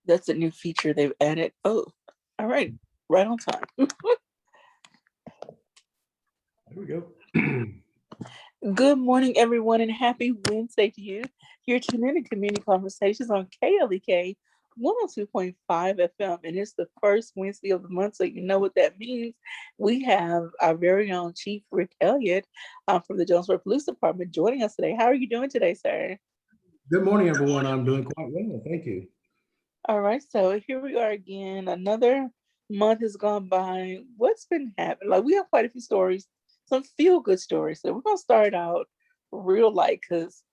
That's a new feature they've added. Oh, all right. Right on time. There we go. Good morning, everyone, and happy Wednesday to you. You're tuning in to Community Conversations on KLEK 102.5 FM, and it's the first Wednesday of the month, so you know what that means. We have our very own Chief Rick Elliott from the Jonesboro Police Department joining us today. How are you doing today, sir? Good morning, everyone. I'm doing quite well. Thank you. All right, so here we are again. Another month has gone by. What's been happening? Like, we have quite a few stories, some feel good stories. So we're gonna start out real light because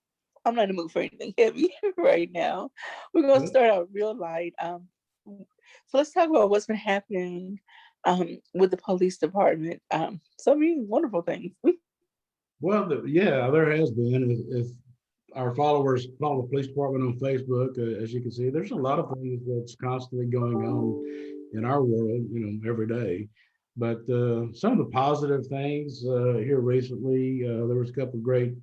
I'm not in the mood for anything heavy right now. We're gonna Good. start out real light. So let's talk about what's been happening with the police department. So many wonderful things. Well, yeah, there has been. If our followers follow the police department on Facebook, as you can see, there's a lot of things that's constantly going on in our world, every day. But some of the positive things here recently, there was a couple of great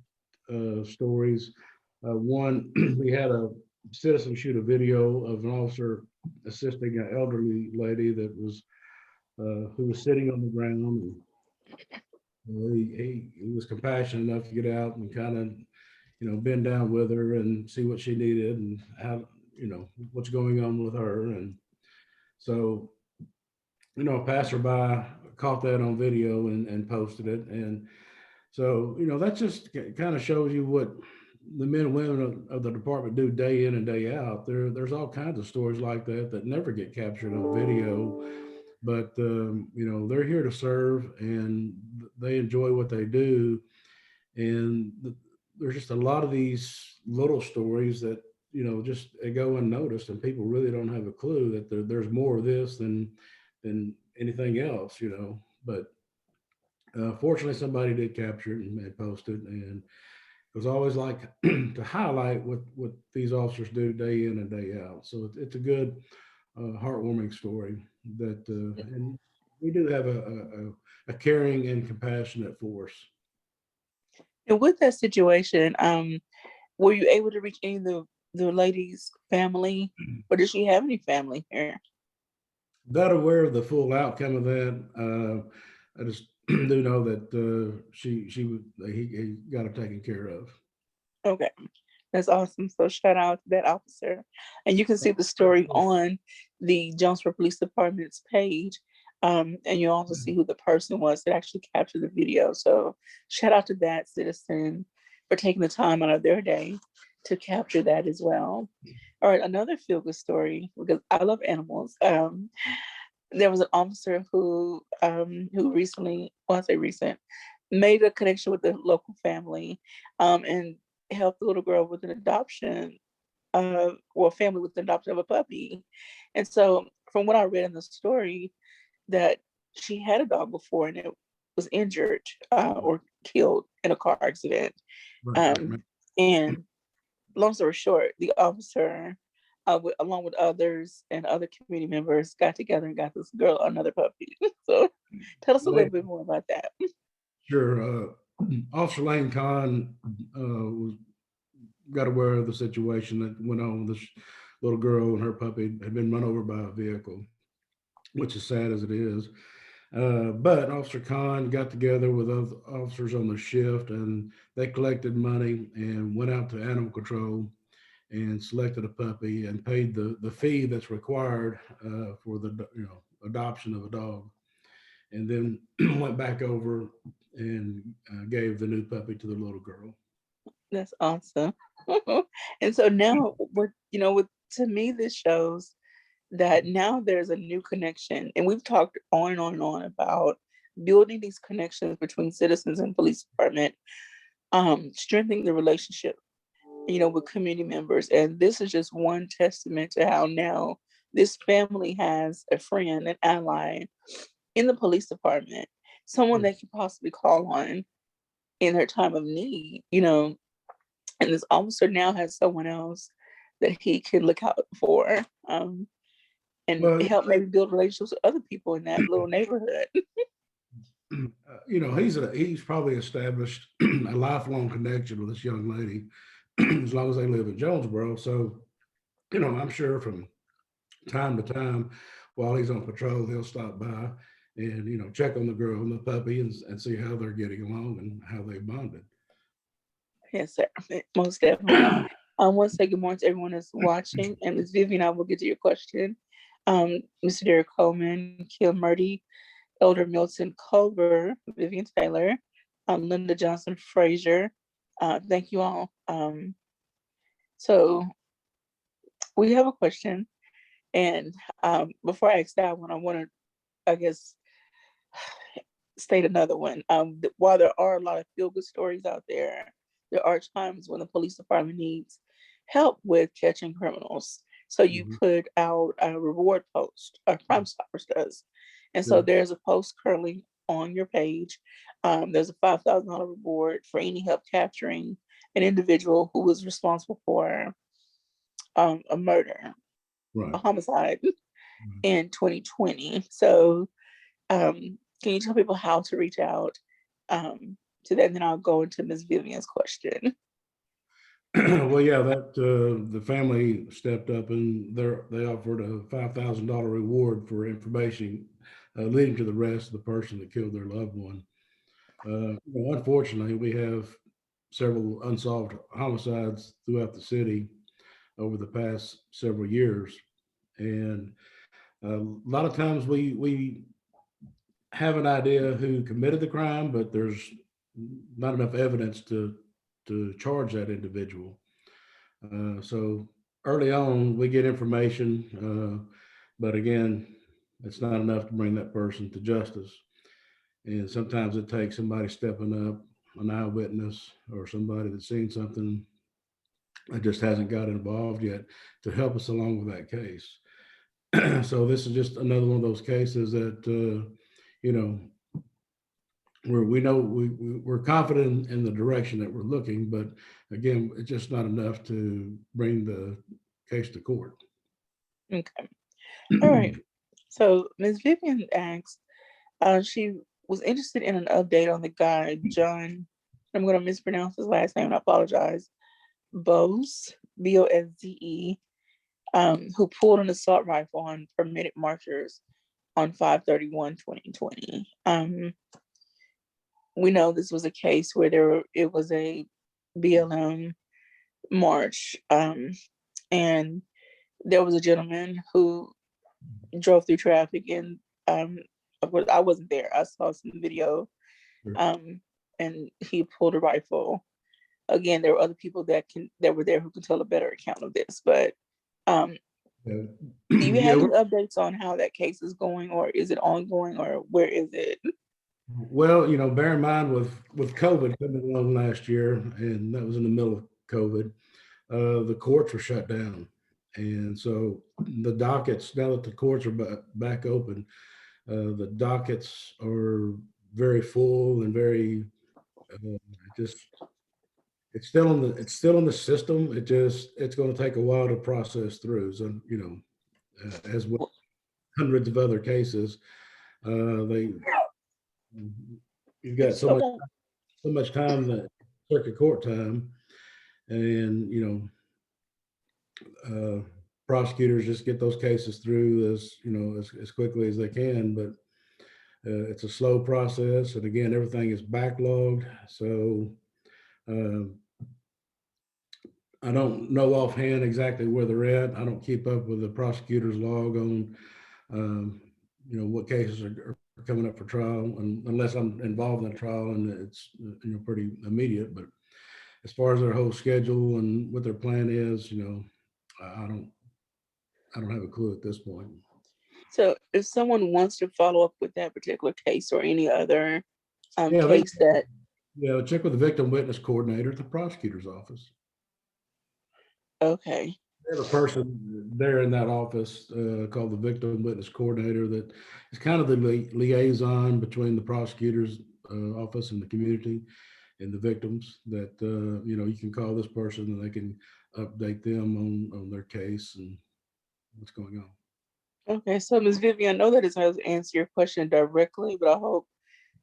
stories. One, we had a citizen shoot a video of an officer assisting an elderly lady that was who was sitting on the ground. And, he was compassionate enough to get out and kind of bend down with her and see what she needed and how what's going on with her. And so a passerby caught that on video and posted it. And so that just kind of shows you what the men and women of the department do day in and day out. There's all kinds of stories like that that never get captured on video, but they're here to serve and they enjoy what they do. And there's just a lot of these little stories that just go unnoticed, and people really don't have a clue that there's more of this than anything else. But fortunately, somebody did capture it and post it, and it was always like to highlight what these officers do day in and day out. So it's a good, heartwarming story that, and we do have a caring and compassionate force. And with that situation, were you able to reach any of the lady's family, or does she have any family here? Not aware of the full outcome of that. I just do know that he got her taken care of. Okay, that's awesome. So shout out to that officer, and you can see the story on the Jonesboro Police Department's page, and you also see who the person was that actually captured the video. So shout out to that citizen for taking the time out of their day to capture that as well. All right, another feel good story because I love animals. There was an officer who recently, well, I say recent, made a connection with the local family, and helped the little girl with an adoption, or family with the adoption of a puppy. And so, from what I read in the story, that she had a dog before and it was injured or killed in a car accident. Right. Um, and long story short, the officer, along with others and other community members, got together and got this girl another puppy. So, tell us a little Right. bit more about that. Sure. Officer Lane Khan was got aware of the situation that went on. This little girl and her puppy had been run over by a vehicle, which is sad as it is. But Officer Khan got together with other officers on the shift, and they collected money and went out to animal control and selected a puppy and paid the fee that's required for the adoption of a dog, and then went back over and gave the new puppy to the little girl. That's awesome. And so now, with to me, this shows that now there's a new connection, and we've talked on and on and on about building these connections between citizens and police department, strengthening the relationship, with community members. And this is just one testament to how now this family has a friend, an ally in the police department, someone they can possibly call on in their time of need. And this officer now has someone else that he can look out for, and Well, help maybe build relationships with other people in that little neighborhood. he's probably established a lifelong connection with this young lady as long as they live in Jonesboro. So, I'm sure from time to time while he's on patrol, he'll stop by and, check on the girl and the puppy and see how they're getting along and how they bonded. Yes, sir. Most definitely. I want to say good morning to everyone that's watching. And Ms. Vivian, I will get to your question. Mr. Derek Coleman, Kim Murdy, Elder Milton Culver, Vivian Taylor, Linda Johnson Frazier. Thank you all. So we have a question. And before I ask that one, I want to, I guess, state another one. While there are a lot of feel-good stories out there are times when the police department needs help with catching criminals. So you Mhm. put out a reward post, or Crime Stoppers does. And so Yeah. there's a post currently on your page. There's a $5,000 reward for any help capturing an individual who was responsible for a murder, a Right. homicide Right. in 2020. So can you tell people how to reach out to that? And then I'll go into Ms. Vivian's question. Well, yeah, that the family stepped up and they offered a $5,000 reward for information leading to the arrest of the person that killed their loved one. Unfortunately, we have several unsolved homicides throughout the city over the past several years, and a lot of times we have an idea who committed the crime, but there's not enough evidence to charge that individual. So early on, we get information, but again, it's not enough to bring that person to justice. And sometimes it takes somebody stepping up, an eyewitness or somebody that's seen something that just hasn't got involved yet to help us along with that case. So this is just another one of those cases that, you know, where we know we're confident in the direction that we're looking, but again, it's just not enough to bring the case to court. Okay. All right. So Ms. Vivian asked, she was interested in an update on the guy, John, I'm going to mispronounce his last name, I apologize, Bose, Bose, who pulled an assault rifle on permitted markers on 5/31/2020. We know this was a case where it was a BLM march, and there was a gentleman who drove through traffic, and of course I wasn't there. I saw some video, Sure. um, and he pulled a rifle. Again, there were other people that were there who can tell a better account of this. But um, Yeah, do you yeah. have any updates on how that case is going, or is it ongoing, or where is it? Well, bear in mind with COVID coming along last year, and that was in the middle of COVID, the courts were shut down, and so the dockets now that the courts are back open, the dockets are very full and very just it's still in the system. It's going to take a while to process through. So as with hundreds of other cases, they you've got So, so much time that circuit court time, and prosecutors just get those cases through as quickly as they can. But it's a slow process, and again, everything is backlogged. So uh, I don't know offhand exactly where they're at. I don't keep up with the prosecutor's log on what cases are coming up for trial, and unless I'm involved in a trial and it's pretty immediate. But as far as their whole schedule and what their plan is, I don't have a clue at this point. so if someone wants to follow up with that particular case or any other Yeah, they case that, check with the victim witness coordinator at the prosecutor's office. okay, They have a person there in that office called the victim witness coordinator that is kind of the liaison between the prosecutor's office and the community and the victims. That you can call this person and they can update them on their case and what's going on. okay. So Ms. Vivian, I know that doesn't answer your question directly, but I hope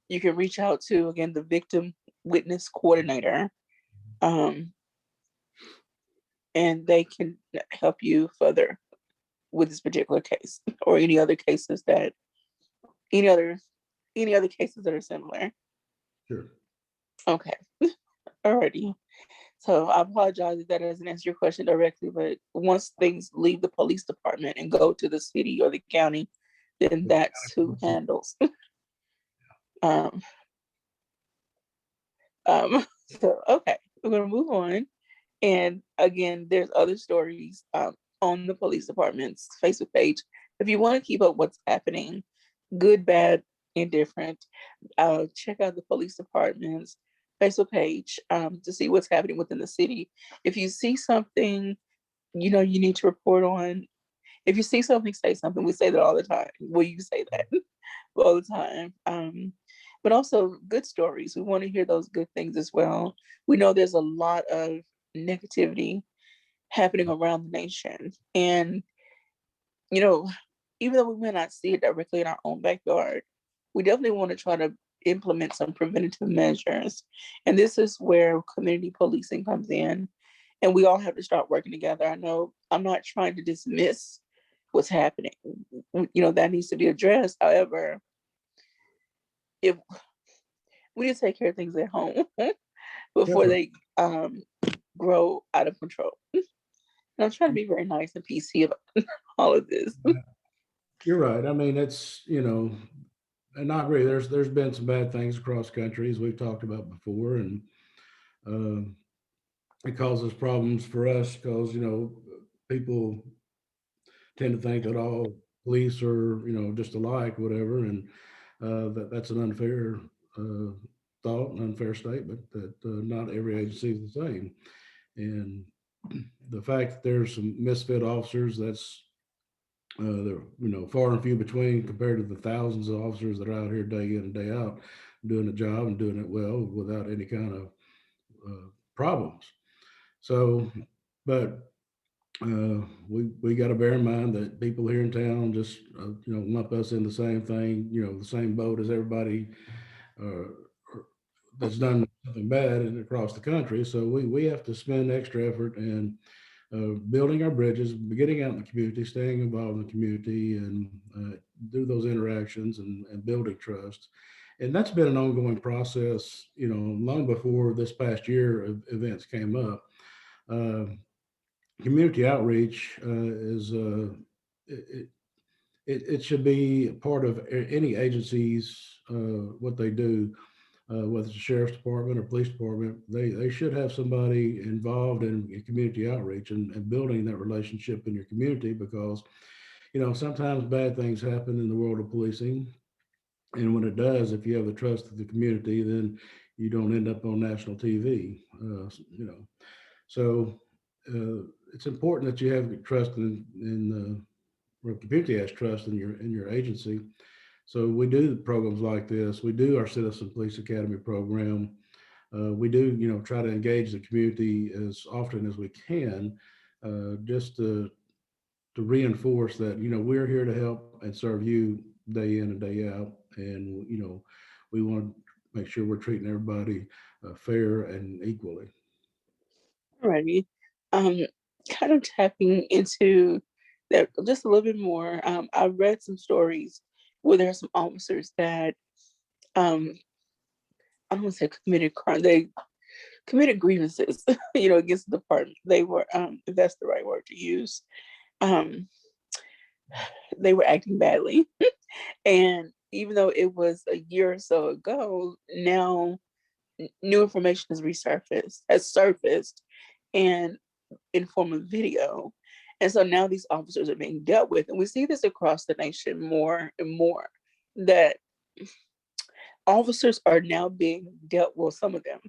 you can reach out to, again, the victim witness coordinator, um, and they can help you further. with this particular case or any other cases that any other any other cases that are similar? Sure. Okay. Alrighty. So I apologize if that doesn't answer your question directly, but once things leave the police department and go to the city or the county, then that's who handles. Um, so okay, we're gonna move on. And again, there's other stories on the police department's Facebook page. If you want to keep up what's happening, good, bad, indifferent, check out the police department's Facebook page to see what's happening within the city. If you see something, you need to report on. If you see something, say something. We say that all the time. Well, you say that all the time. But also good stories. We want to hear those good things as well. We know there's a lot of negativity happening around the nation. And, you know, even though we may not see it directly in our own backyard, we definitely want to try to implement some preventative measures. And this is where community policing comes in. And we all have to start working together. I know I'm not trying to dismiss what's happening. That needs to be addressed. However, if we need to take care of things at home before Definitely. they grow out of control. And I'm trying to be very nice and PC about all of this. You're right. I mean, and I agree. There's been some bad things across country as we've talked about before, and uh, it causes problems for us because people tend to think that all police are just alike, whatever, and that's an unfair uh, thought, an unfair statement that not every agency is the same, and the fact that there's some misfit officers that's they're far and few between compared to the thousands of officers that are out here day in and day out doing the job and doing it well without any kind of problems. So, but we got to bear in mind that people here in town just lump us in the same thing, the same boat as everybody uh, that's done something bad and across the country. So we have to spend extra effort and building our bridges, getting out in the community, staying involved in the community, and do those interactions and building trust. And that's been an ongoing process, long before this past year events came up. Uh, Community outreach is it, it should be part of any agency's what they do, whether it's the sheriff's department or police department. They should have somebody involved in community outreach and building that relationship in your community because sometimes bad things happen in the world of policing, and when it does, if you have the trust of the community, then you don't end up on national TV. So it's important that you have trust or community has trust in your agency. So we do programs like this. We do our Citizen Police Academy program. We do, try to engage the community as often as we can, just to reinforce that, we're here to help and serve you day in and day out, and we want to make sure we're treating everybody fair and equally. Alrighty. Um, Kind of tapping into that just a little bit more. I read some stories where there are some officers that um, I don't want to say committed crime. They committed grievances, against the department. They were, if that's the right word to use, um, they were acting badly. And even though it was a year or so ago, now new information has surfaced, and in form of video. And so now these officers are being dealt with. And we see this across the nation more and more, that officers are now being dealt, well, some of them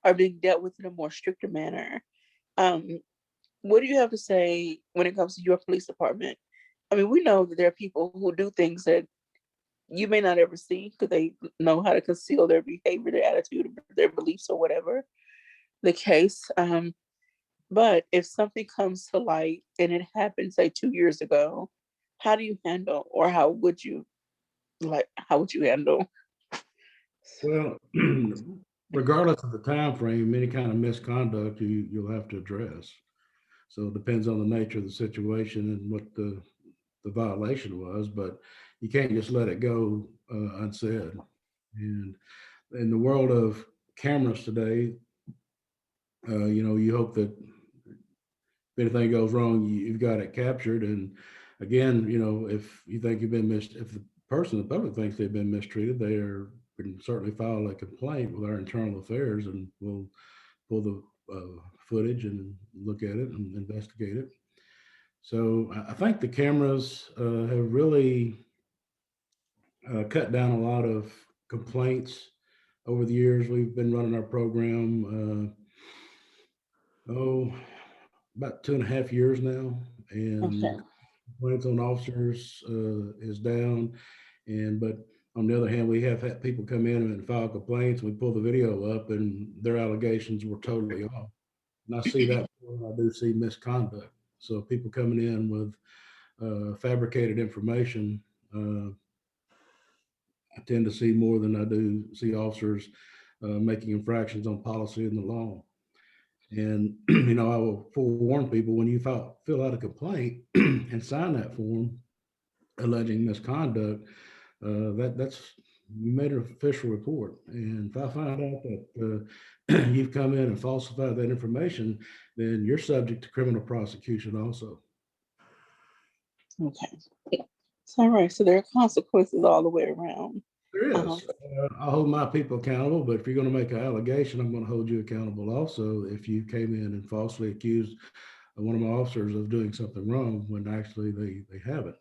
are being dealt with in a more stricter manner. Um, what do you have to say when it comes to your police department? I mean, we know that there are people who do things that you may not ever see because they know how to conceal their behavior, their attitude, their beliefs, or whatever the case. But if something comes to light and it happened, say 2 years ago, how do you handle, or how would you handle? Well, regardless of the time frame, any kind of misconduct you'll have to address. So it depends on the nature of the situation and what the the violation was, but you can't just let it go unsaid. And in the world of cameras today, you hope that if anything goes wrong, you've got it captured. And again, if you think you've been if the person, the public thinks they've been mistreated, they are can certainly file a complaint with our internal affairs, and we'll pull the footage and look at it and investigate it. So I think the cameras have really cut down a lot of complaints over the years. We've been running our program, about 2.5 years now, Okay. and complaints on officers is down. But on the other hand, we have had people come in and file complaints. We pull the video up, and their allegations were totally off. And I see that more than I do see misconduct. So people coming in with fabricated information, uh, I tend to see more than I do see officers making infractions on policy and the law. And I will forewarn people, when you fill out a complaint and sign that form alleging misconduct, that's you made an official report. And if I find out that you've come in and falsified that information, then you're subject to criminal prosecution also. Okay. So, all right. So there are consequences all the way around. There Um, is. I'll hold my people accountable, but if you're going to make an allegation, I'm going to hold you accountable also if you came in and falsely accused one of my officers of doing something wrong when actually they haven't.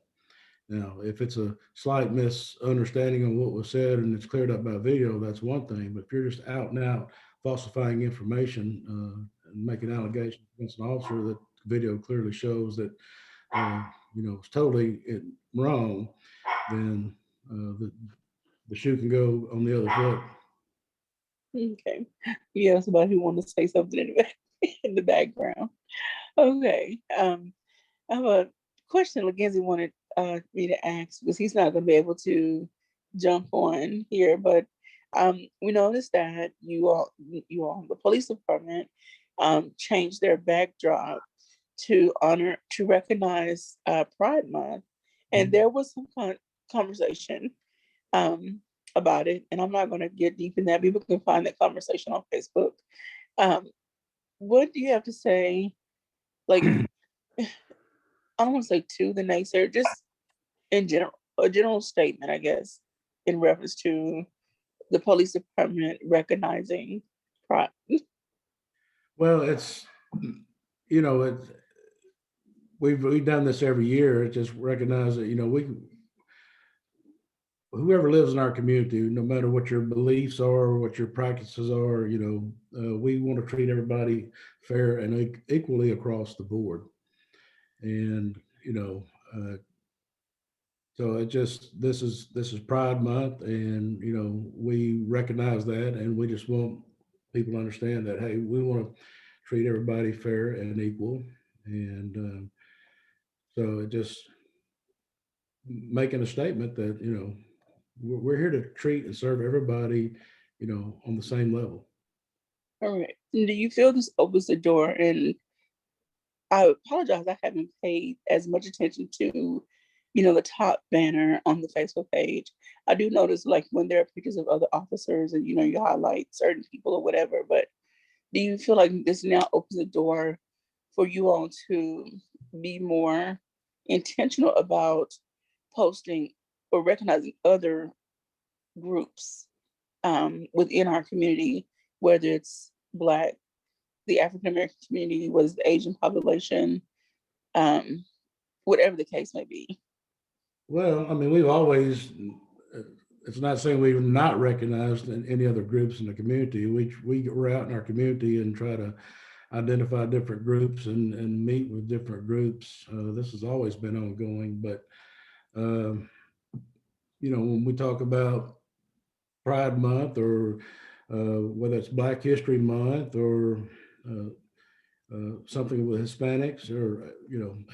Now, if it's a slight misunderstanding of what was said and it's cleared up by video, that's one thing. But if you're just out and out falsifying information and making allegations against an officer that video clearly shows that uh, it's totally wrong, then the shoe can go on the other foot. okay. Yeah, somebody who want to say something in in the background. Okay. I have a question Mackenzie wanted me to ask because he's not going to be able to jump on here, but we noticed that the police department, changed their backdrop to recognize Pride Month, and Mhm. there was some conversation um, about it, and I'm not going to get deep in that. People can find that conversation on Facebook. Um, what do you have to say? Like, I don't want to say to the naysayer, just in general, a general statement, I guess, in reference to the police department recognizing pride. Well, it's you know it. We've done this every year. It just recognize that we whoever lives in our community, no matter what your beliefs are, what your practices are, we want to treat everybody fair and equally across the board. And so this is Pride Month, and we recognize that, and we just want people to understand that, hey, we want to treat everybody fair and equal. And so it just making a statement that we're here to treat and serve everybody, on the same level. All right. Do you feel this opens the door? And I apologize, I haven't paid as much attention to, the top banner on the Facebook page. I do notice like when there are pictures of other officers and you highlight certain people or whatever, but do you feel like this now opens the door for you all to be more intentional about posting or recognizing other groups within our community, whether it's Black, the African American community, was the Asian population, um, whatever the case may be? Well, I mean, we've always, uh, it's not saying we've not recognized any other groups in the community. We go out in our community and try to identify different groups and meet with different groups. This has always been ongoing, but um, when we talk about Pride Month, or whether it's Black History Month, or uh, something with Hispanics, or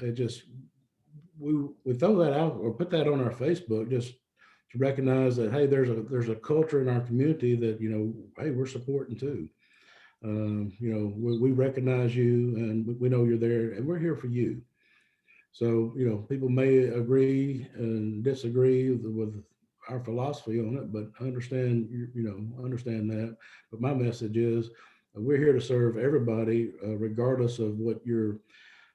it just we throw that out or put that on our Facebook, just to recognize that, hey, there's a culture in our community that hey, we're supporting too. We recognize you, and we know you're there, and we're here for you. So, people may agree and disagree with our philosophy on it, but understand that. But my message is we're here to serve everybody, regardless of what your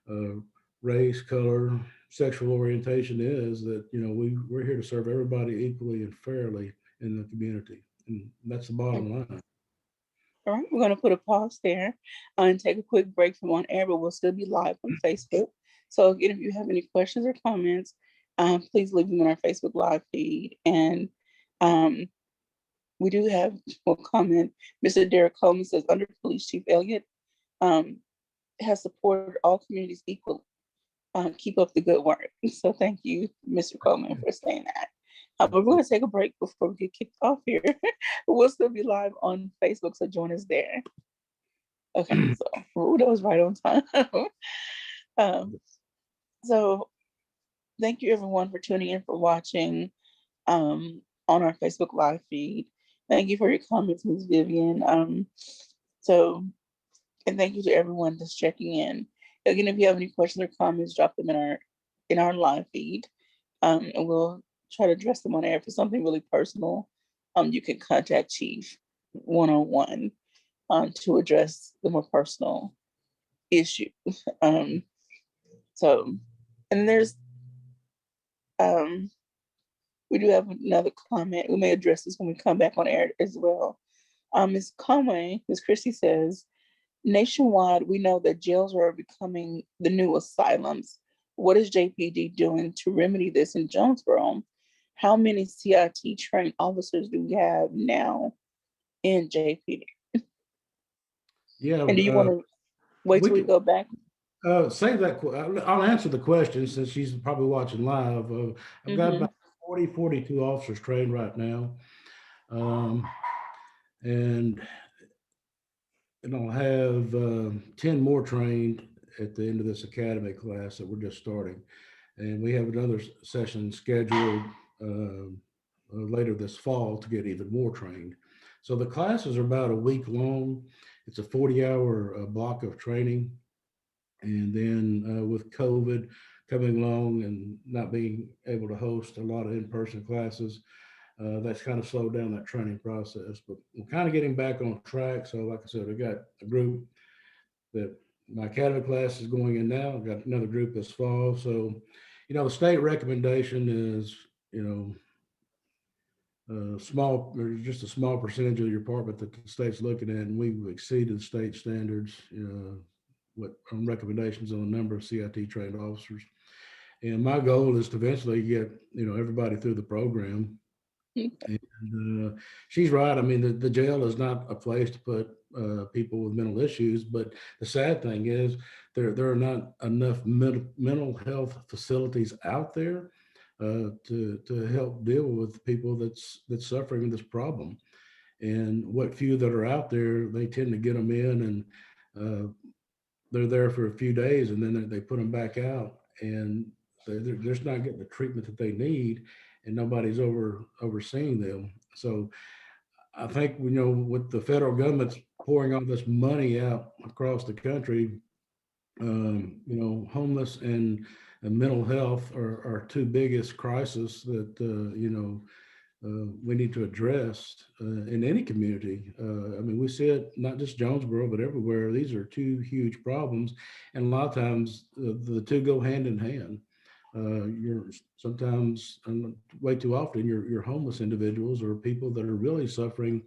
uh, race, color, sexual orientation is. That, we're here to serve everybody equally and fairly in the community. And that's the bottom line. All right, we're going to put a pause there and take a quick break from on air, but we'll still be live on Facebook. So again, if you have any questions or comments, please leave them in our Facebook Live feed. And um, we do have one comment. Mr. Derek Coleman says, under Police Chief Elliott um, has supported all communities equally. Keep up the good work. So thank you, Mr. Coleman, for saying that. We're going to take a break before we get kicked off here. We'll still be live on Facebook, so join us there. Okay, so that was right on time. um, so thank you everyone for tuning in, for watching on our Facebook Live feed. Thank you for your comments, Ms. Vivian. So, and thank you to everyone that's checking in. Again, if you have any questions or comments, drop them in our live feed, and we'll try to address them on air. If it's something really personal, you can contact Chief one-on-one to address the more personal issue. Um, so, and there's, um, we do have another comment. We may address this when we come back on air as well. Ms. Conway, Ms. Christie says, nationwide, we know that jails are becoming the new asylums. What is JPD doing to remedy this in Jonesboro? How many CIT trained officers do we have now in JPD? Yeah, And do you want to wait we till we can go back? save that. I'll answer the question since she's probably watching live. I've got Mm-hmm. about 42 officers trained right now. Um, and I'll have 10 more trained at the end of this academy class that we're just starting. And we have another session scheduled later this fall to get even more trained. So the classes are about a week long. It's a 40-hour block of training. And then with COVID coming along and not being able to host a lot of in-person classes, that's kind of slowed down that training process. But we're kind of getting back on track. So like I said, we got a group that my academy class is going in now. I've got another group this fall. So, the state recommendation is, small, there's just a small percentage of your department that the state's looking at, and we've exceeded state standards, what on recommendations on the number of CIT trained officers. And my goal is to eventually get, everybody through the program. And she's right. I mean, the jail is not a place to put people with mental issues, but the sad thing is there are not enough mental health facilities out there to help deal with people that's suffering this problem. And what few that are out there, they tend to get them in, and uh, they're there for a few days, and then they put them back out, and they're just not getting the treatment that they need, and nobody's overseeing them. So I think, with the federal government's pouring all this money out across the country, homeless and mental health are two biggest crises that we need to address in any community. I mean, we see it not just Jonesboro, but everywhere. These are two huge problems, and a lot of times the two go hand in hand. You're sometimes, and way too often, you're homeless individuals or people that are really suffering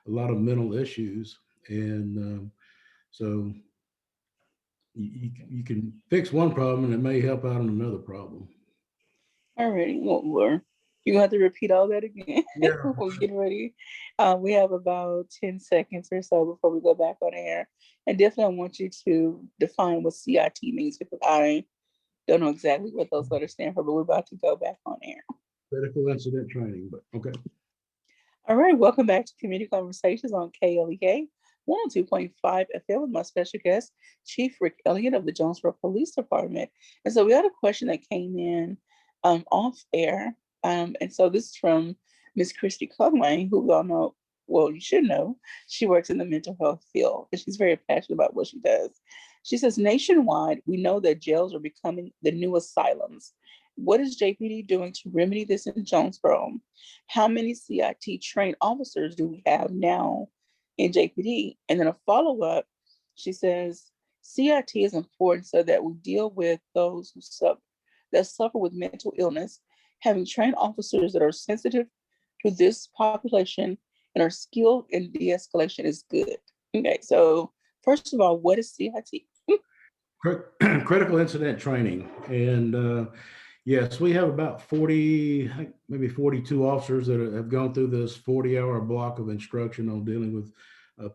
a lot of mental issues, and so you can fix one problem and it may help out on another problem. All righty. Well, you're going to have to repeat all that again Yeah. when we get ready. We have about 10 seconds or so before we go back on air. And definitely I want you to define what CIT means, because I don't know exactly what those letters stand for, but we're about to go back on air. Critical incident training, but okay. All right, welcome back to Community Conversations on KLEK 102.5 FM with my special guest, Chief Rick Elliott of the Jonesboro Police Department. And so we had a question that came in off air. And so this is from Miss Christy Conway, who we all know well, you should know, she works in the mental health field and she's very passionate about what she does. She says, nationwide, we know that jails are becoming the new asylums. What is JPD doing to remedy this in Jonesboro? How many CIT trained officers do we have now in JPD? And then a follow up, she says, CIT is important so that we deal with those who suffer with mental illness. Having trained officers that are sensitive to this population and are skilled in de-escalation is good. Okay, so first of all, what is CIT? Critical incident training. And yes, we have about 40, maybe 42 officers that have gone through this 40-hour block of instruction on dealing with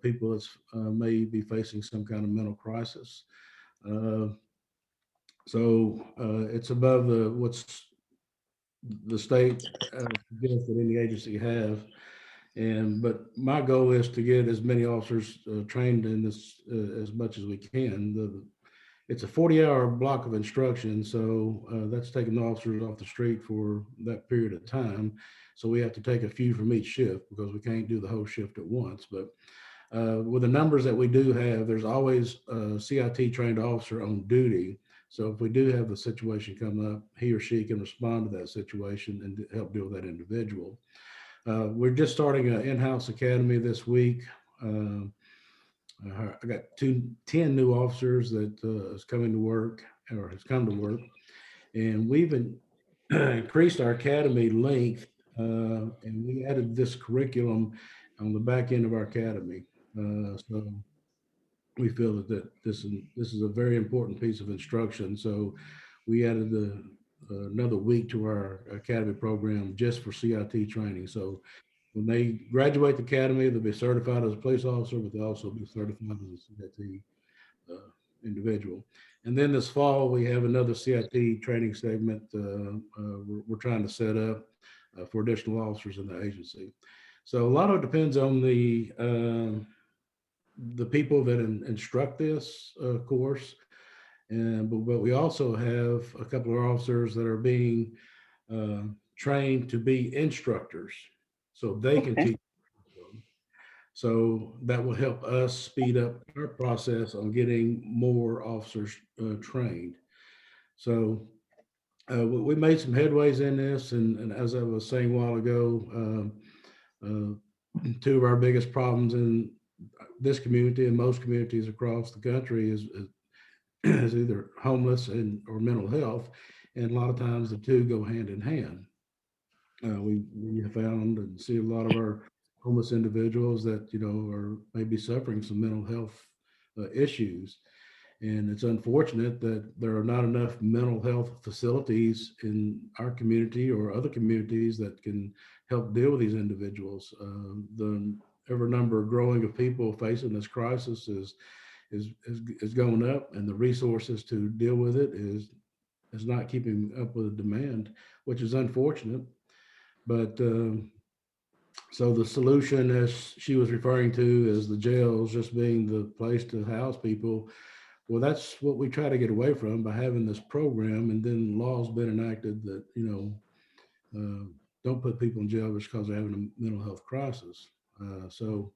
people that may be facing some kind of mental crisis. Uh, it's above what's the state gives that any agency have. But my goal is to get as many officers trained in this as much as we can. It's a 40-hour block of instruction, so that's taking the officers off the street for that period of time. So we have to take a few from each shift because we can't do the whole shift at once. But with the numbers that we do have, there's always a CIT trained officer on duty. So if we do have a situation come up, he or she can respond to that situation and help deal with that individual. We're just starting an in-house academy this week. I got 10 new officers that is coming to work or has come to work, and we've increased our academy length, and we added this curriculum on the back end of our academy. So we feel that this is a very important piece of instruction. So we added another week to our academy program just for CIT training. So when they graduate the academy, they'll be certified as a police officer, but they'll also be certified as a CIT individual. And then this fall, we have another CIT training segment we're trying to set up for additional officers in the agency. So a lot of it depends on the people that instruct this course. But we also have a couple of officers that are being uh, trained to be instructors so they can Okay. teach. So that will help us speed up our process on getting more officers trained. So we made some headways in this, and as I was saying a while ago, two of our biggest problems in this community and most communities across the country is either homeless and or mental health, and a lot of times the two go hand in hand. We have found and see a lot of our homeless individuals that are maybe suffering some mental health issues, and it's unfortunate that there are not enough mental health facilities in our community or other communities that can help deal with these individuals. The ever number growing of people facing this crisis is going up, and the resources to deal with it is not keeping up with the demand, which is unfortunate. But so the solution, as she was referring to, is the jails just being the place to house people. Well, that's what we try to get away from by having this program, and then laws been enacted that don't put people in jail just because they're having a mental health crisis. So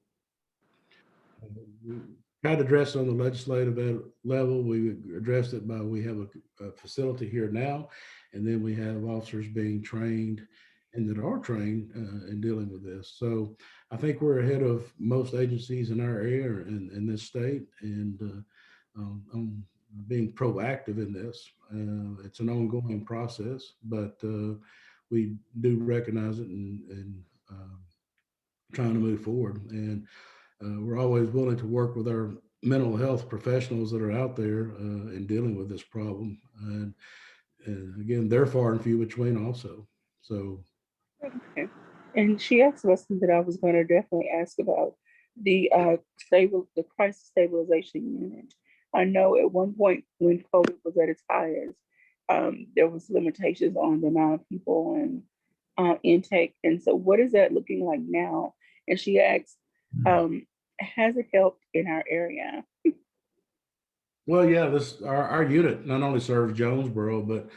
we tried to address it on the legislative level. We addressed it by we have a facility here now, and then we have officers being trained and that are trained in dealing with this. So I think we're ahead of most agencies in our area in this state, and on being proactive in this. It's an ongoing process, but we do recognize it and trying to move forward. And we're always willing to work with our mental health professionals that are out there in dealing with this problem. And again, they're far and few between also. So, Okay. And she asked about something that I was going to definitely ask about the crisis stabilization unit. I know at one point when COVID was at its highest, there was limitations on the amount of people and intake. And so, what is that looking like now? And she asked, um, has it helped in our area? well, yeah, our unit not only serves Jonesboro, but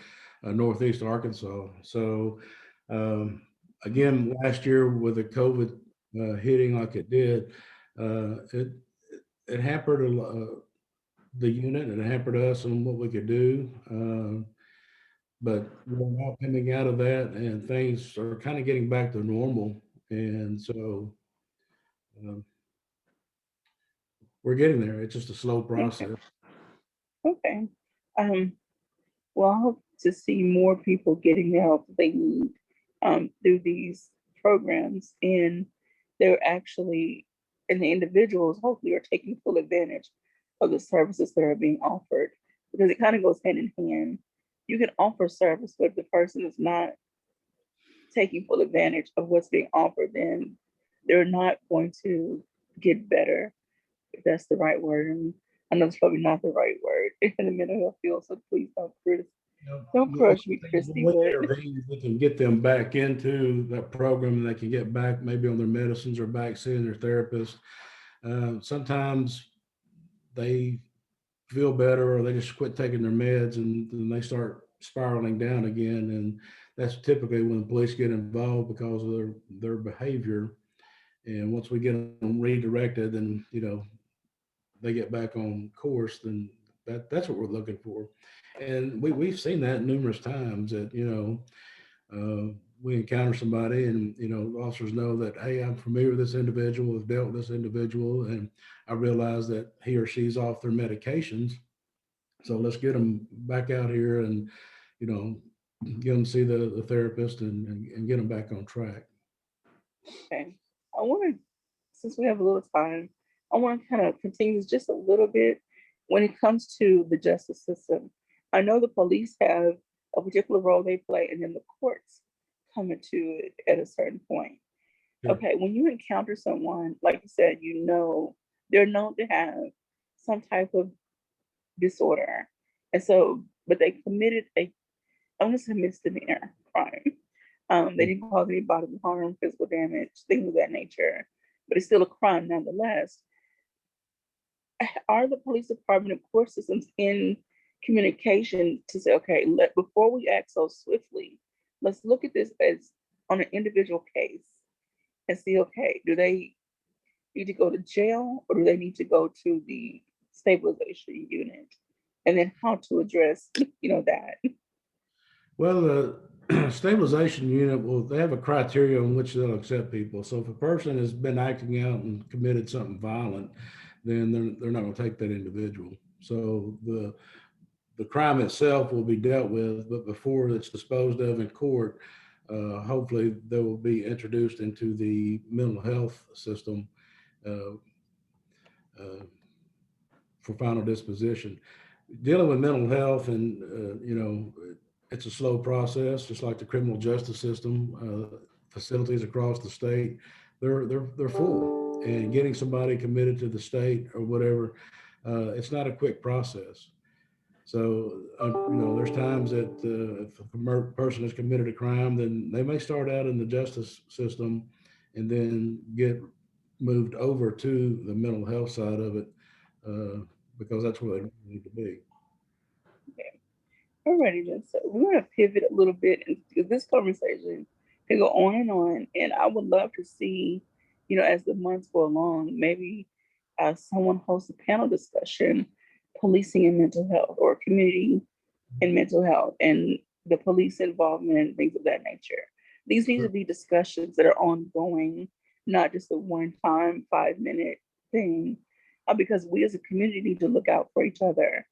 Northeast Arkansas. So, um, again, last year with the COVID hitting like it did, it hampered the unit, and it hampered us on what we could do. But we're now coming out of that, and things are kind of getting back to normal. And so um, we're getting there. It's just a slow Okay. process. Okay. Um, well, I hope to see more people getting the help they need through these programs, and they're actually, and the individuals hopefully are taking full advantage of the services that are being offered, because it kind of goes hand in hand. You can offer service, but if the person is not taking full advantage of what's being offered, then they're not going to get better, if that's the right word. And I know it's probably not the right word in the mental health field, so please don't crush me, When Christy. we But intervene, we can get them back into that program, and they can get back maybe on their medicines or back seeing their therapist. Sometimes they feel better, or they just quit taking their meds, and then they start spiraling down again. And that's typically when the police get involved because of their behavior. And once we get them redirected, then they get back on course. Then that's what we're looking for. And we've seen that numerous times that we encounter somebody, and officers know that, hey, I'm familiar with this individual, have dealt with this individual, and I realize that he or she's off their medications, so let's get them back out here and you know get them to see the therapist, and get them back on track. okay, I want to, since we have a little time, I want to kind of continue just a little bit when it comes to the justice system. I know the police have a particular role they play, and then the courts come into it at a certain point. Sure. Okay, when you encounter someone, like you said, they're known to have some type of disorder. And so, but they committed a, I want to say misdemeanor crime. They didn't cause any bodily harm, physical damage, things of that nature, but it's still a crime nonetheless. Are the police department and court systems in communication to say, okay, before we act so swiftly, let's look at this as on an individual case and see, okay, do they need to go to jail, or do they need to go to the stabilization unit? And then how to address, that. Well, the stabilization unit will they have a criteria on which they'll accept people. So if a person has been acting out and committed something violent, then they're not going to take that individual. So the crime itself will be dealt with, but before it's disposed of in court, hopefully they will be introduced into the mental health system uh, uh, for final disposition. Dealing with mental health, and it's a slow process, just like the criminal justice system. Facilities across the state, they're full, and getting somebody committed to the state or whatever, it's not a quick process. So, there's times that if a person has committed a crime, then they may start out in the justice system and then get moved over to the mental health side of it, uh, because that's where they need to be. Okay. Alrighty then. So we're gonna pivot a little bit, and because this conversation can go on, and I would love to see, as the months go along, maybe someone hosts a panel discussion, policing and mental health, or community and mental health, and the police involvement and things of that nature. These need to Sure. be discussions that are ongoing, not just a one-time 5-minute thing, because we as a community need to look out for each other.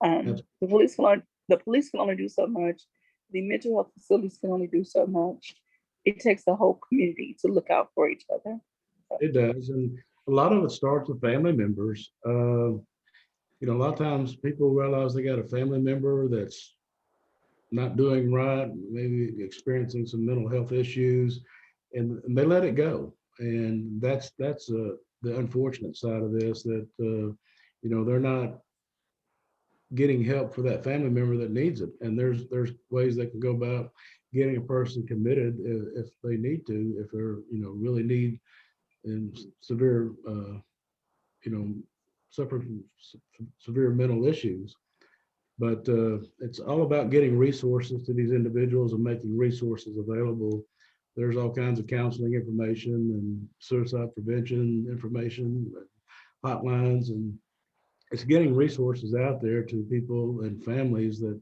That's The police can only do so much. The mental health facilities can only do so much. It takes the whole community to look out for each other. So, it does, and a lot of it starts with family members. A lot of times people realize they got a family member that's not doing right, maybe experiencing some mental health issues, and they let it go. And that's the unfortunate side of this, that they're not getting help for that family member that needs it. And there's ways they can go about getting a person committed if they need to, if they're really need and severe you know suffer from severe mental issues. But it's all about getting resources to these individuals and making resources available there's all kinds of counseling information and suicide prevention information, hotlines, and it's getting resources out there to people and families that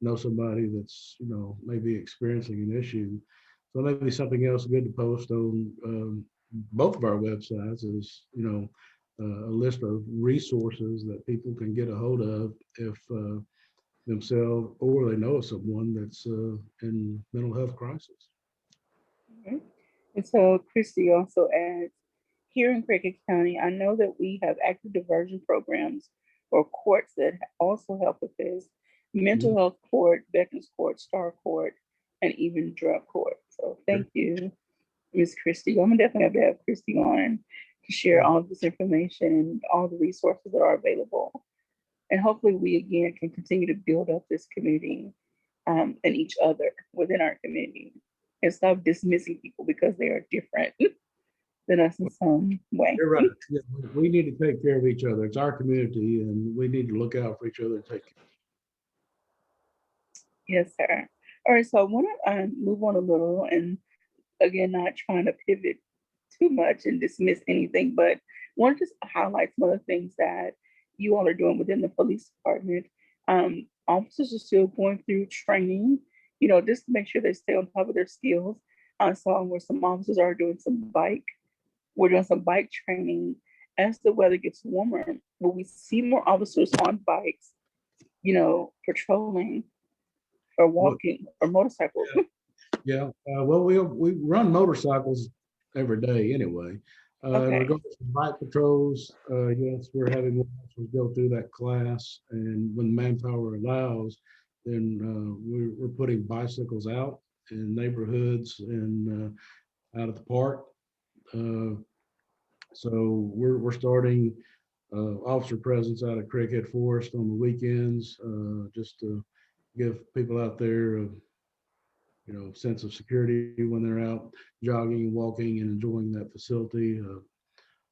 know somebody that's maybe experiencing an issue. So maybe something else good to post on both of our websites is a list of resources that people can get a hold of if themselves or they know of someone that's in mental health crisis. Mhm. And so Christy also adds, here in Cricket County, I know that we have active diversion programs or courts that also help with this. Mental Mhm. health court, veterans court, star court, and even drug court. So Sure. thank you, Miss Christy. I'm gonna definitely have to have Christy on to share Sure. all of this information and all the resources that are available. And hopefully we again can continue to build up this community and each other within our community and stop dismissing people because they are different than us in some way. You're right. Yeah, we need to take care of each other. It's our community, and we need to look out for each other and take care. Yes, sir. All right, so I want to move on a little and again, not trying to pivot too much and dismiss anything, but want to just highlight some of the things that you all are doing within the police department. Officers are still going through training, just to make sure they stay on top of their skills. I saw where some officers are doing we're doing some bike training as the weather gets warmer. Will we see more officers on bikes, patrolling or Well, walking or motorcycles? yeah. Well, we run motorcycles every day anyway. In Okay. regards to bike patrols, yes, we're having more officers go through that class, and when manpower allows, then we're putting bicycles out in neighborhoods and out at the park. Uh, so we're starting officer presence out at Cricket Forest on the weekends, just to give people out there sense of security when they're out jogging, walking, and enjoying that facility.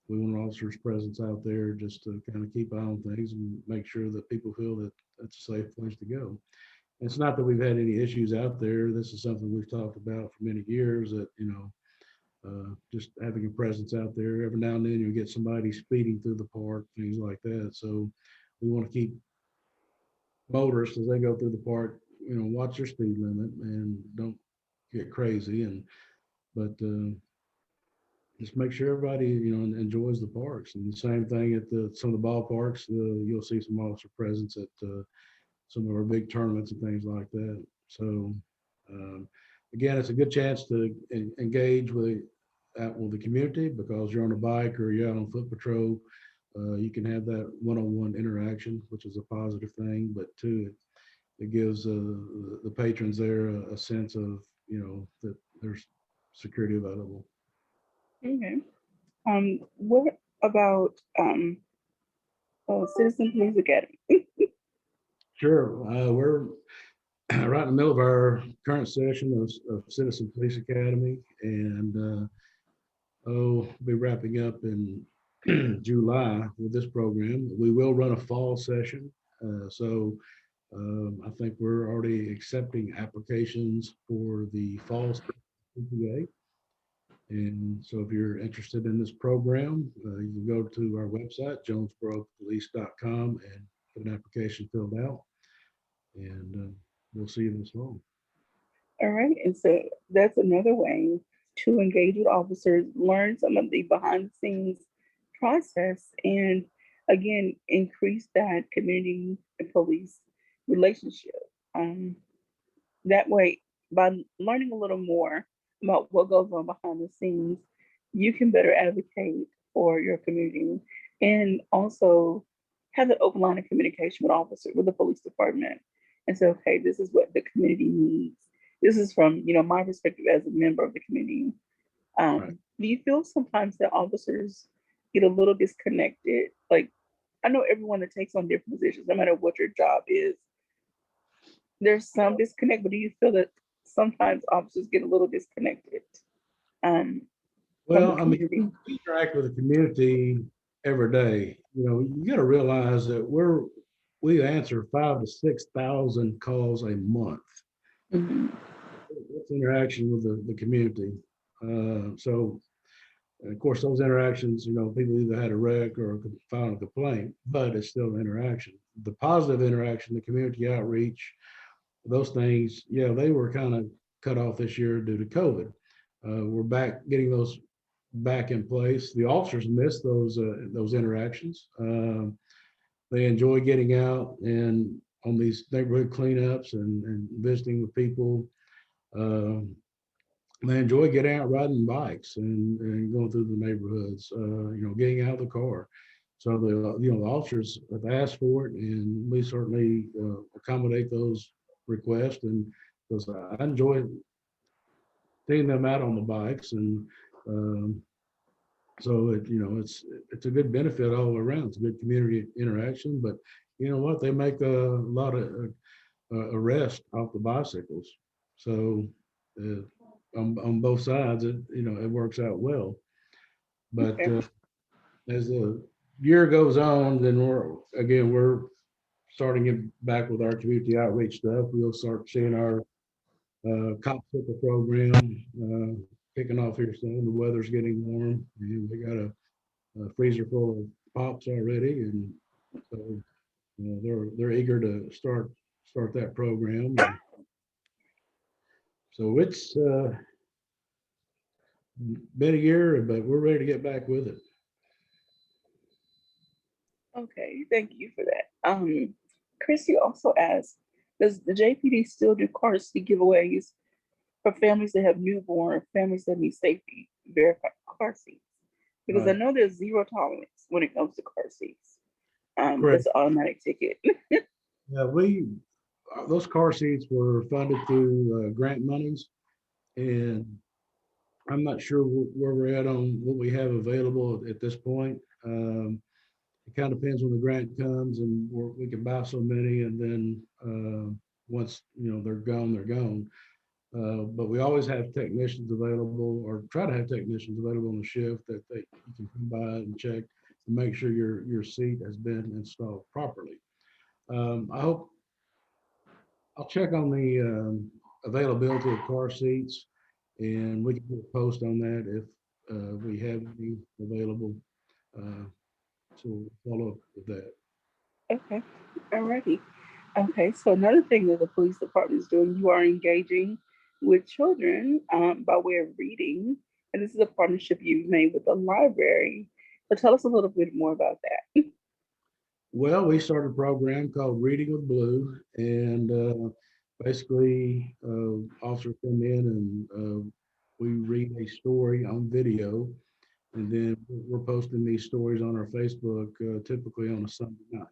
We want officers' presence out there just to kind of keep eye on things and make sure that people feel that that's a safe place to go. It's not that we've had any issues out there. This is something we've talked about for many years. That just having a presence out there. Every now and then you get somebody speeding through the park, things like that. So we want to keep motorists as they go through the park, watch their speed limit and don't get crazy. But just make sure everybody enjoys the parks. And the same thing at some of the ballparks. You'll see some officer presence at some of our big tournaments and things like that. So um, again, it's a good chance to engage with the community because you're on a bike or you're out on foot patrol. You can have that one-on-one interaction, which is a positive thing. But two, it gives the patrons there a sense of that there's security available. Okay. What about Citizen Police Academy? Sure, we're right in the middle of our current session of Citizen Police Academy, and be wrapping up in July with this program. We will run a fall session, so I think we're already accepting applications for the fall CPA. And so if you're interested in this program, you can go to our website, jonesboropolice.com, and get an application filled out. And we'll see you this fall. All right. And so that's another way to engage with officers, learn some of the behind the scenes process, and again, increase that community and police relationship. Um, that way, by learning a little more about what goes on behind the scenes, you can better advocate for your community and also have an open line of communication with officers, with the police department, and say, okay, this is what the community needs. This is from my perspective as a member of the community. Right. Do you feel sometimes that officers get a little disconnected? Like, I know everyone that takes on different positions, no matter what your job is, there's some disconnect, but do you feel that sometimes officers get a little disconnected um, from the Well, I mean, community? we interact with the community every day. You got to realize that we answer 5 to 6,000 calls a month. Mhm. That's interaction with the community. So, of course, those interactions, people either had a wreck or filed a complaint, but it's still an interaction. The positive interaction, the community outreach, those things, yeah, they were kind of cut off this year due to COVID. We're back getting those back in place. The officers miss those interactions. They enjoy getting out and on these neighborhood cleanups and visiting with people. Uh, they enjoy getting out riding bikes and going through the neighborhoods, getting out of the car. So the officers have asked for it, and we certainly accommodate those requests. And because I enjoy seeing them out on the bikes, and um, so it's a good benefit all around. It's a good community interaction. But you know what? They make a lot of arrests off the bicycles. So uh, on both sides, it works out well. But Okay. as the year goes on, then we're starting it back with our community outreach stuff. We'll start seeing our copsicle program kicking off here soon. The weather's getting warm, and we got a freezer full of pops already, and so they're eager to start that program. And so it's been a year, but we're ready to get back with it. Okay, thank you for that. Chrissy also asked, does the JPD still do car seat giveaways for families that have newborn or families that need safety verified car seats? Because I Right. know there's zero tolerance when it comes to car seats. Correct. That's an automatic ticket. Yeah, those car seats were funded through grant monies, and I'm not sure where we're at on what we have available at this point. It kind of depends when the grant comes, and we can buy so many, and then once they're gone, they're gone. But we always have technicians available, or try to have technicians available on the shift that you can come by and check to make sure your seat has been installed properly. I hope I'll check on the availability of car seats, and we can put a post on that if we have any available. Uh, so we'll follow up with that. Okay, alrighty. Okay, so another thing that the police department is doing, you are engaging with children by way of reading, and this is a partnership you've made with the library. So tell us a little bit more about that. Well, we started a program called Reading with Blue, and basically, officers come in and we read a story on video, and then we're posting these stories on our Facebook, typically on a Sunday night.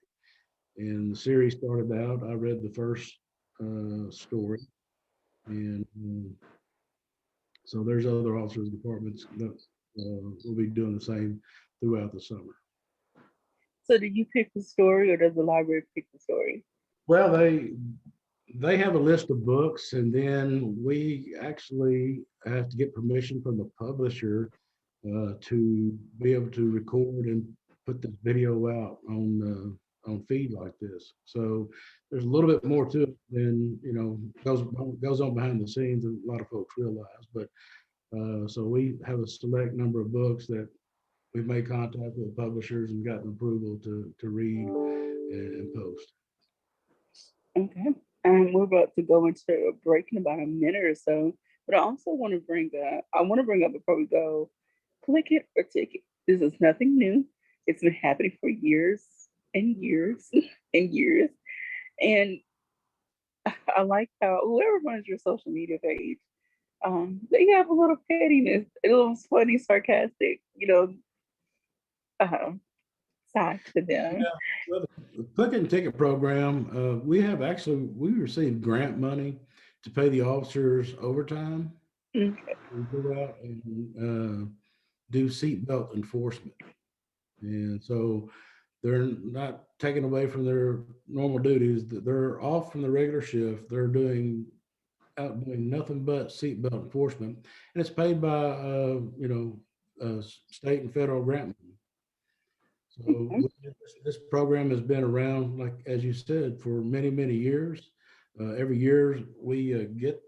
And the series started out. I read the first story, and so there's other officers departments that will be doing the same throughout the summer. So do you pick the story or does the library pick the story? Well, they have a list of books, and then we actually have to get permission from the publisher to be able to record and put this video out on feed like this. So there's a little bit more to it than goes on behind the scenes than a lot of folks realize. But so we have a select number of books that we've made contact with publishers and gotten approval to read and post. Okay. We're about to go into a break in about a minute or so, but I also want to bring up before we go, click it or ticket. This is nothing new. It's been happening for years and years and years. And I like how whoever runs your social media page, they have a little pettiness, a little funny, sarcastic, uh, side to them. Yeah. Well, the Click and Ticket program, we received grant money to pay the officers overtime. Okay. We go out and do seatbelt enforcement. And so they're not taken away from their normal duties. They're off from the regular shift. They're doing nothing but seatbelt enforcement, and it's paid by state and federal grant money. So Okay. this program has been around, like as you said, for many years. Every year we get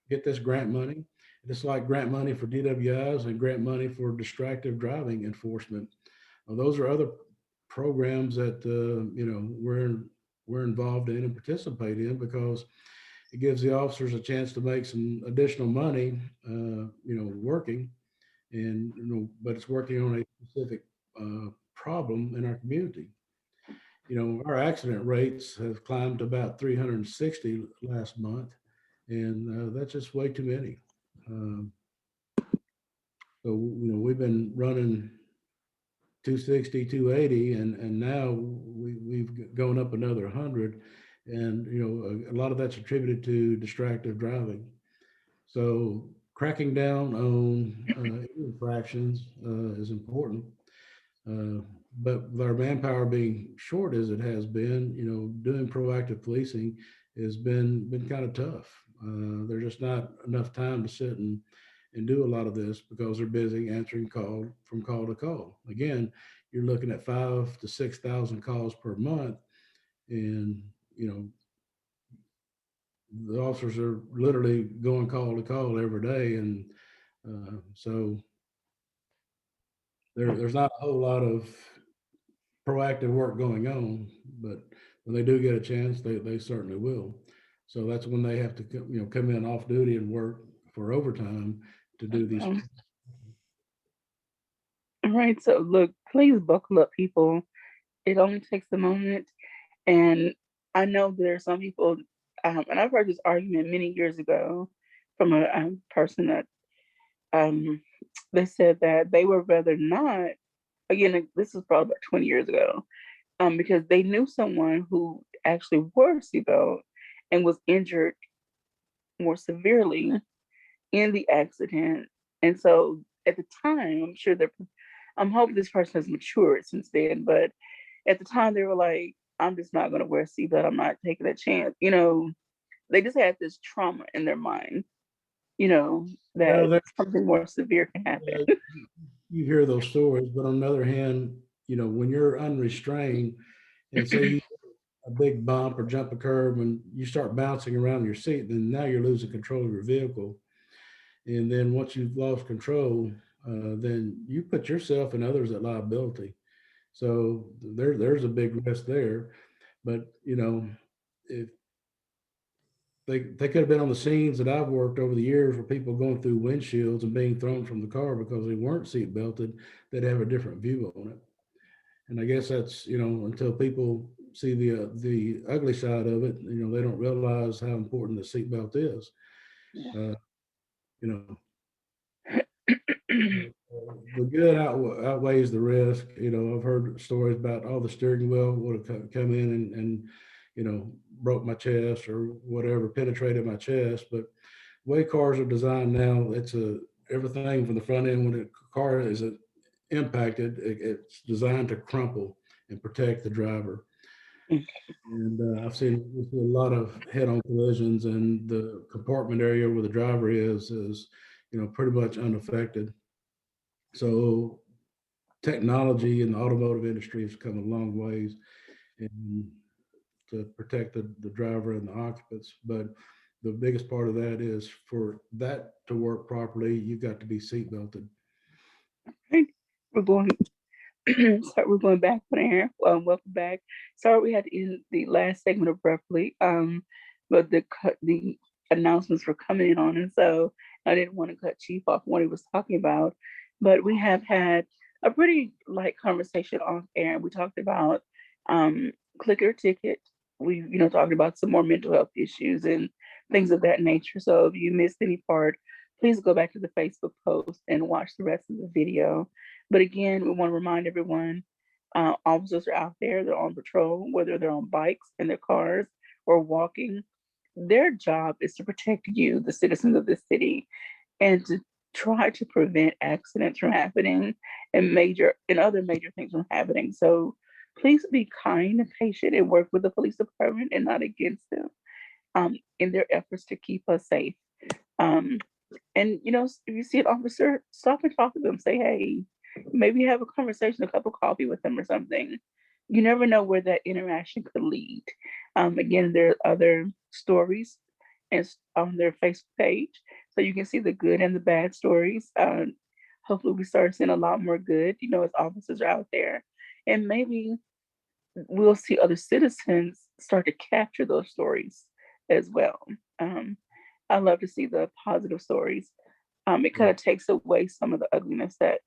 get this grant money. It's like grant money for DWIs and grant money for distracted driving enforcement. Those are other programs that we're involved in and participate in because it gives the officers a chance to make some additional money, working, and but it's working on a specific problem in our community. Our accident rates have climbed to about 360 last month, and that's just way too many. Um, so we've been running 260, 280, and now we've gone up another 100, and a lot of that's attributed to distracted driving. So cracking down on infractions is important. Uh, but with our manpower being short as it has been, doing proactive policing has been kind of tough. There's just not enough time to sit and do a lot of this because they're busy answering call from call to call. Again, you're looking at 5 to 6,000 calls per month, and you know the officers are literally going call to call every day, and so there's not a whole lot of proactive work going on, but when they do get a chance, they certainly will. So that's when they have to come in off duty and work for overtime to do these. Um, all right, so look, please buckle up, people. It only takes a moment. And I know there are some people, and I've heard this argument many years ago from a person that um, they said that they would rather not, again, this was probably about 20 years ago, because they knew someone who actually wore a seatbelt and was injured more severely in the accident. And so at the time, I'm hoping this person has matured since then, but at the time they were like, I'm just not going to wear a seatbelt. I'm not taking a chance. They just had this trauma in their mind, you know, Well, that something more severe can happen. uh, you hear those stories, but on the other hand, when you're unrestrained and say you a big bump or jump a curb and you start bouncing around your seat, then now you're losing control of your vehicle. And then once you've lost control, then you put yourself and others at liability. So there's a big risk there. But if they could have been on the scenes that I've worked over the years where people going through windshields and being thrown from the car because they weren't seat belted, they'd have a different view on it. And I guess that's until people see the ugly side of it, they don't realize how important the seatbelt is. Yeah. Uh, you know, the good outweighs the risk. I've heard stories about the steering wheel would have come in and broke my chest or whatever, penetrated my chest. But the way cars are designed now, it's everything from the front end when the car is impacted, it's designed to crumple and protect the driver. And I've seen a lot of head-on collisions, and the compartment area where the driver is pretty much unaffected. So technology in the automotive industry has come a long ways in to protect the driver and the occupants. But the biggest part of that is for that to work properly, you've got to be seat belted. Right. We're going Sorry, we're going back on air. Welcome back. Sorry, we had to end the last segment abruptly. But the announcements were coming in on, and so I didn't want to cut Chief off what he was talking about. But we have had a pretty light conversation off air. We talked about um, clicker ticket. We, talked about some more mental health issues and things of that nature. So if you missed any part, please go back to the Facebook post and watch the rest of the video. But again, we want to remind everyone, officers are out there, they're on patrol, whether they're on bikes in their cars or walking. Their job is to protect you, the citizens of this city, and to try to prevent accidents from happening and other major things from happening. So please be kind and patient and work with the police department and not against them in their efforts to keep us safe. Um, and if you see an officer, stop and talk to them. Say, hey, maybe have a conversation, a cup of coffee with them or something. You never know where that interaction could lead. Again, there are other stories and on their Facebook page, so you can see the good and the bad stories. Hopefully, we start seeing a lot more good. As officers are out there, and maybe we'll see other citizens start to capture those stories as well. Um, I love to see the positive stories. It kind Yeah, of takes away some of the ugliness that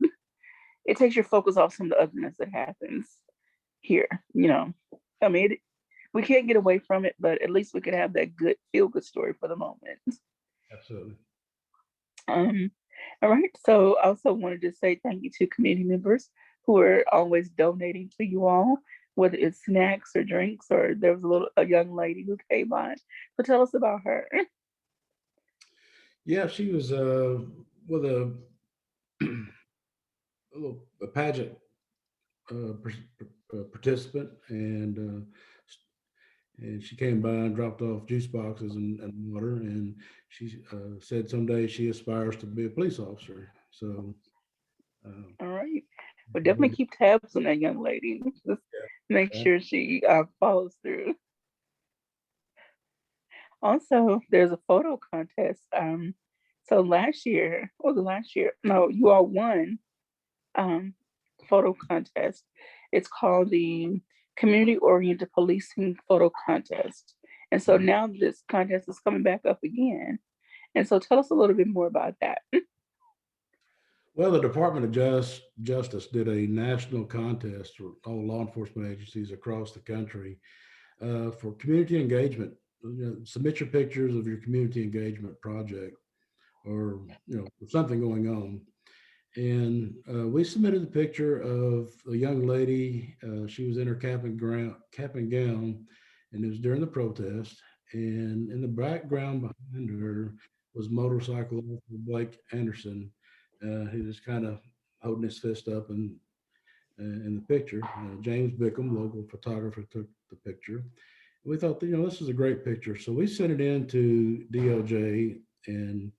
it takes your focus off some of the ugliness that happens here. I mean, we can't get away from it, but at least we can have that good feel good story for the moment. absolutely. Um, all right. So I also wanted to say thank you to community members who are always donating to you all, whether it's snacks or drinks, or there was a young lady who came by. So tell us about her. Yeah, she was with a pageant participant, and she came by and dropped off juice boxes and water, and she said someday she aspires to be a police officer. So, uh, All right. Well, definitely keep tabs on that young lady. Just make yeah. sure she follows through. Also, there's a photo contest. So last year, or the last year? No, you all won um, photo contest. It's called the Community Oriented Policing Photo Contest. And so now this contest is coming back up again. And so tell us a little bit more about that. Well, the Department of Justice did a national contest for all law enforcement agencies across the country for community engagement. Submit your pictures of your community engagement project or something going on. And we submitted a picture of a young lady. She was in her cap and gown, and it was during the protest. And in the background behind her was motorcycle officer Blake Anderson. He was kind of holding his fist up in the picture. James Bickham, local photographer, took the picture. We thought that, this is a great picture. So we sent it in to DOJ, and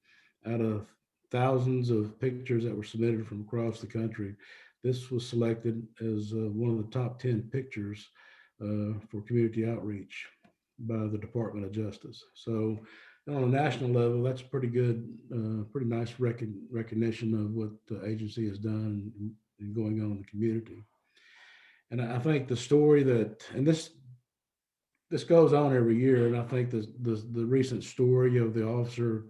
out of thousands of pictures that were submitted from across the country, this was selected as one of the top 10 pictures for community outreach by the Department of Justice. So on a national level, that's pretty good, pretty nice recognition of what the agency has done and going on in the community. And I think the story and this goes on every year, and I think the recent story of the officer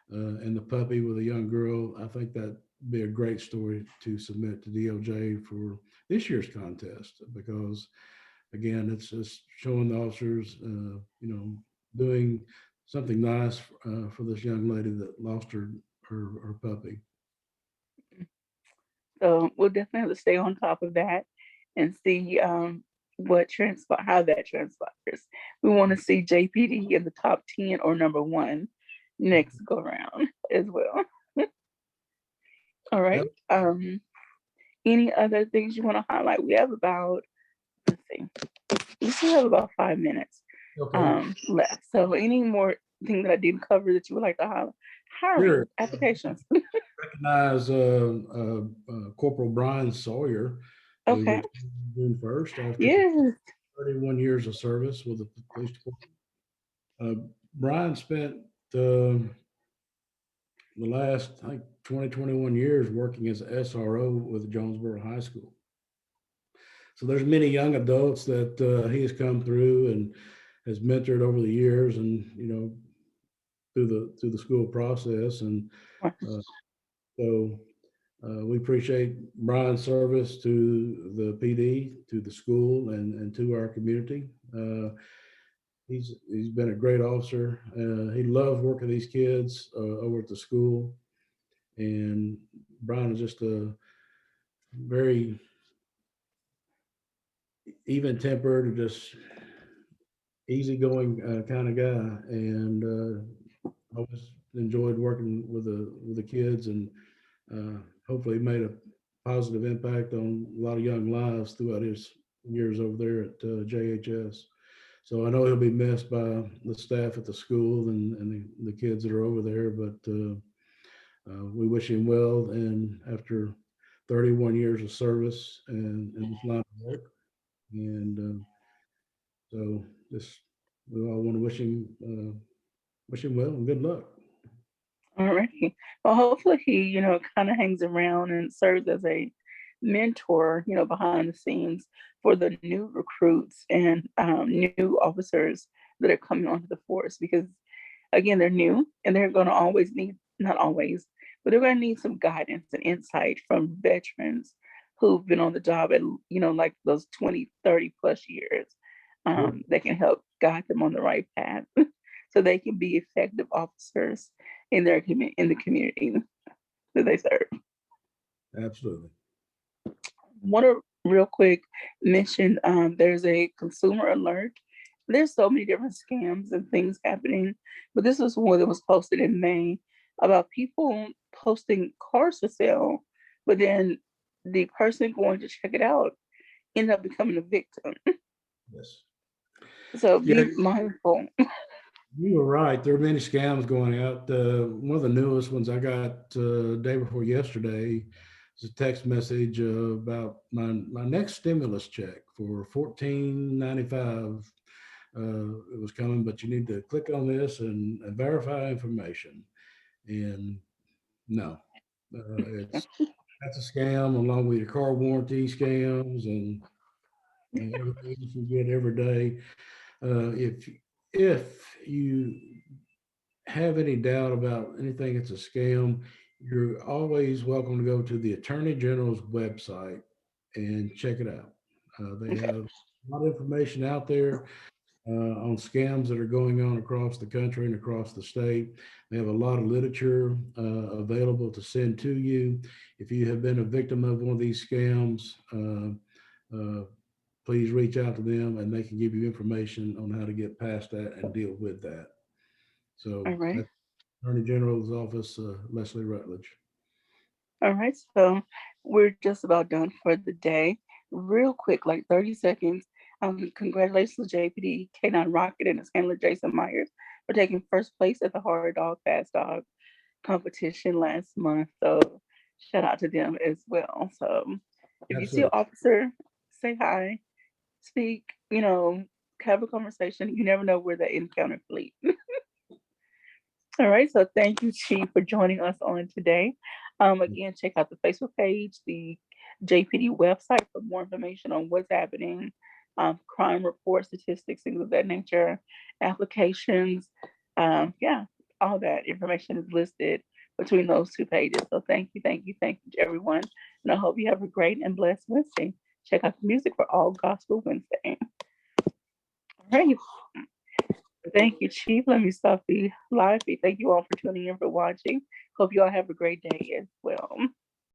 and the puppy with a young girl, I think that would be a great story to submit to DOJ for this year's contest because, again, it's just showing the officers, doing something nice for this young lady that lost her puppy. So we'll definitely have to stay on top of that and see how that transpires. We want to see JPD in the top 10 or number one next go round as well. All right. Yep. Any other things you want to highlight? We have let's see, we still have about 5 minutes Okay. left. So any more thing that I didn't cover that you would like to highlight? Hiring Sure. applications. Recognize Corporal Brian Sawyer, who Okay. retired June 1st after Yes. 31 years of service with the police department. Brian spent the last, I think, 20, 21 years working as SRO with Jonesboro High School. So there's many young adults that he has come through and has mentored over the years, and through the school process, and uh, so we appreciate Brian's service to the PD, to the school, and to our community. He's been a great officer. He loves working with these kids over at the school, and Brian is just a very even tempered, just easygoing kind of guy, and always enjoyed working with the kids, and hopefully made a positive impact on a lot of young lives throughout his years over there at JHS. So I know he'll be missed by the staff at the school and the kids that are over there, but we wish him well. And after 31 years of service and this line of work, and so just we all want to wish him wish him well and good luck. Alrighty. Well, hopefully he, kind of hangs around and serves as a mentor, behind the scenes for the new recruits and new officers that are coming onto the force because, again, they're new and they're going to always need, not always, but they're going to need some guidance and insight from veterans who've been on the job at, like those 20, 30 plus years Sure. that can help guide them on the right path so they can be effective officers in in the community that they serve. Absolutely. Want to real quick mention there's a consumer alert. There's so many different scams and things happening, but this was one that was posted in May about people posting cars for sale, but then the person going to check it out ended up becoming a victim. Yes. So Yeah, be mindful. you were right. There are many scams going out. One of the newest ones I got day before yesterday is a text message about my next stimulus check for 14.95. It was coming, but you need to click on this and verify information. And no, it's that's a scam along with your car warranty scams and everything else you get every day. If you have any doubt about anything that's a scam, you're always welcome to go to the Attorney General's website and check it out. They Okay. have a lot of information out there on scams that are going on across the country and across the state. They have a lot of literature available to send to you. If you have been a victim of one of these scams, please reach out to them and they can give you information on how to get past that and deal with that. All So right. that's Attorney General's office, Leslie Rutledge. All right. So we're just about done for the day. Real quick, like 30 seconds. Congratulations to JPD K9 Rocket and his handler Jason Myers for taking first place at the Hard Dog Fast Dog competition last month. So shout out to them as well. So if you see an Absolutely. officer, say hi, speak, have a conversation. You never know where that encounter could lead. All right. So thank you, Chief, for joining us on today. Again, check out the Facebook page, the JPD website for more information on what's happening, crime report statistics, things of that nature, applications. Yeah, all that information is listed between those two pages. So thank you, thank you, thank you to everyone. And I hope you have a great and blessed Wednesday. Check out the music for All Gospel Wednesday. All right. Thank you, Chief. Let me stop the live feed. Thank you all for tuning in for watching. Hope you all have a great day as well.